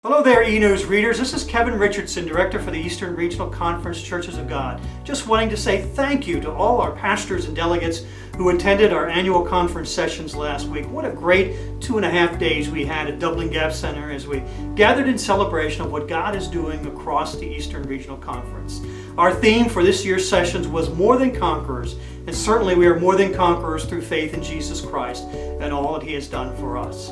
Hello there, E-News readers. This is Kevin Richardson, Director for the Eastern Regional Conference Churches of God. Just wanting to say thank you to all our pastors and delegates who attended our annual conference sessions last week. What a great 2.5 days we had at Dublin Gap Center as we gathered in celebration of what God is doing across the Eastern Regional Conference. Our theme for this year's sessions was More Than Conquerors, and certainly we are more than conquerors through faith in Jesus Christ and all that He has done for us.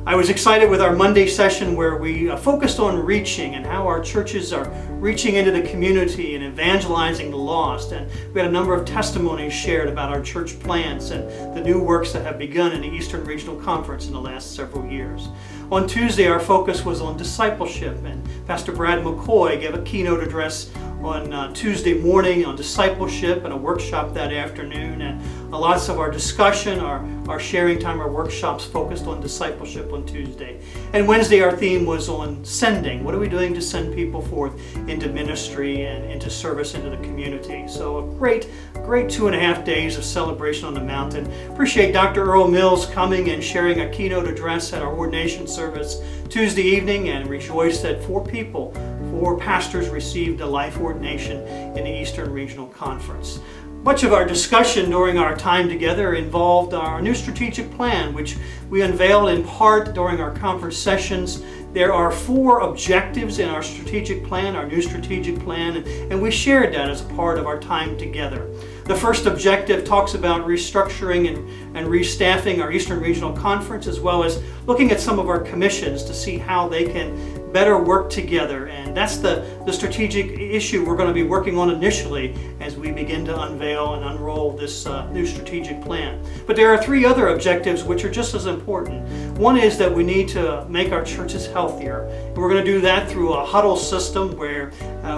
I was excited with our Monday session where we focused on reaching and how our churches are reaching into the community and evangelizing the lost. And we had a number of testimonies shared about our church plants and the new works that have begun in the Eastern Regional Conference in the last several years. On Tuesday, our focus was on discipleship, and Pastor Brad McCoy gave a keynote address on Tuesday morning on discipleship and a workshop that afternoon. And lots of our discussion, our sharing time, our workshops focused on discipleship on Tuesday. And Wednesday our theme was on sending. What are we doing to send people forth into ministry and into service into the community? So a great 2.5 days of celebration on the mountain. Appreciate Dr. Earl Mills coming and sharing a keynote address at our ordination service Tuesday evening, and rejoice that 4 pastors received a life ordination in the Eastern Regional Conference. Much of our discussion during our time together involved our new strategic plan, which we unveiled in part during our conference sessions. There are 4 objectives in our strategic plan, our new strategic plan, and we shared that as a part of our time together. The first objective talks about restructuring and restaffing our Eastern Regional Conference, as well as looking at some of our commissions to see how they can better work together. And that's the strategic issue we're going to be working on initially as we begin to unveil and unroll this new strategic plan. But there are 3 other objectives which are just as important. One is that we need to make our churches healthier. And we're going to do that through a huddle system where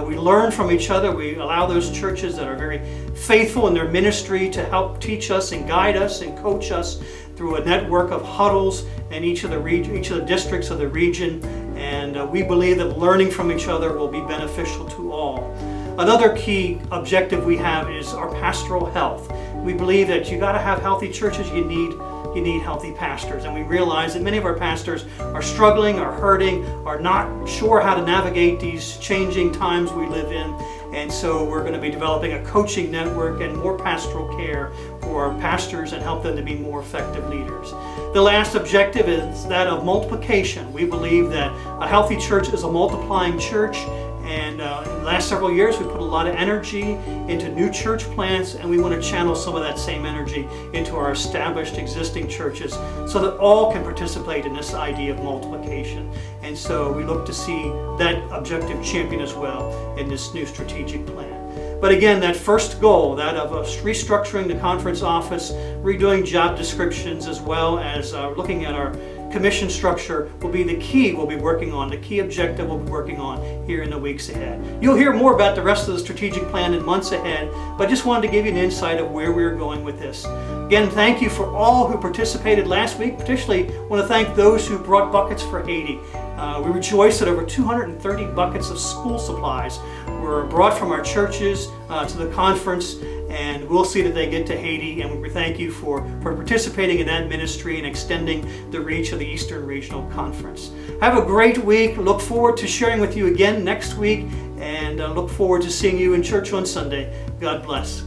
we learn from each other. We allow those churches that are very faithful in their ministry to help teach us and guide us and coach us through a network of huddles in each of the districts of the region. And we believe that learning from each other will be beneficial to all. Another key objective we have is our pastoral health. We believe that you got to have healthy churches. You need healthy pastors, and we realize that many of our pastors are struggling, are hurting, are not sure how to navigate these changing times we live in. And so we're going to be developing a coaching network and more pastoral care for our pastors and help them to be more effective leaders. The last objective is that of multiplication. We believe that a healthy church is a multiplying church. And in the last several years, we put a lot of energy into new church plants, and we want to channel some of that same energy into our established existing churches so that all can participate in this idea of multiplication. And so we look to see that objective championed as well in this new strategic plan. But again, that first goal, that of restructuring the conference office, redoing job descriptions, as well as looking at our commission structure, will be the key we'll be working on, the key objective we'll be working on here in the weeks ahead. You'll hear more about the rest of the strategic plan in months ahead, but I just wanted to give you an insight of where we're going with this. Again, thank you for all who participated last week. Particularly want to thank those who brought buckets for Haiti. We rejoice that over 230 buckets of school supplies were brought from our churches to the conference, and we'll see that they get to Haiti. And we thank you for participating in that ministry and extending the reach of the Eastern Regional Conference. Have a great week. Look forward to sharing with you again next week, and look forward to seeing you in church on Sunday. God bless.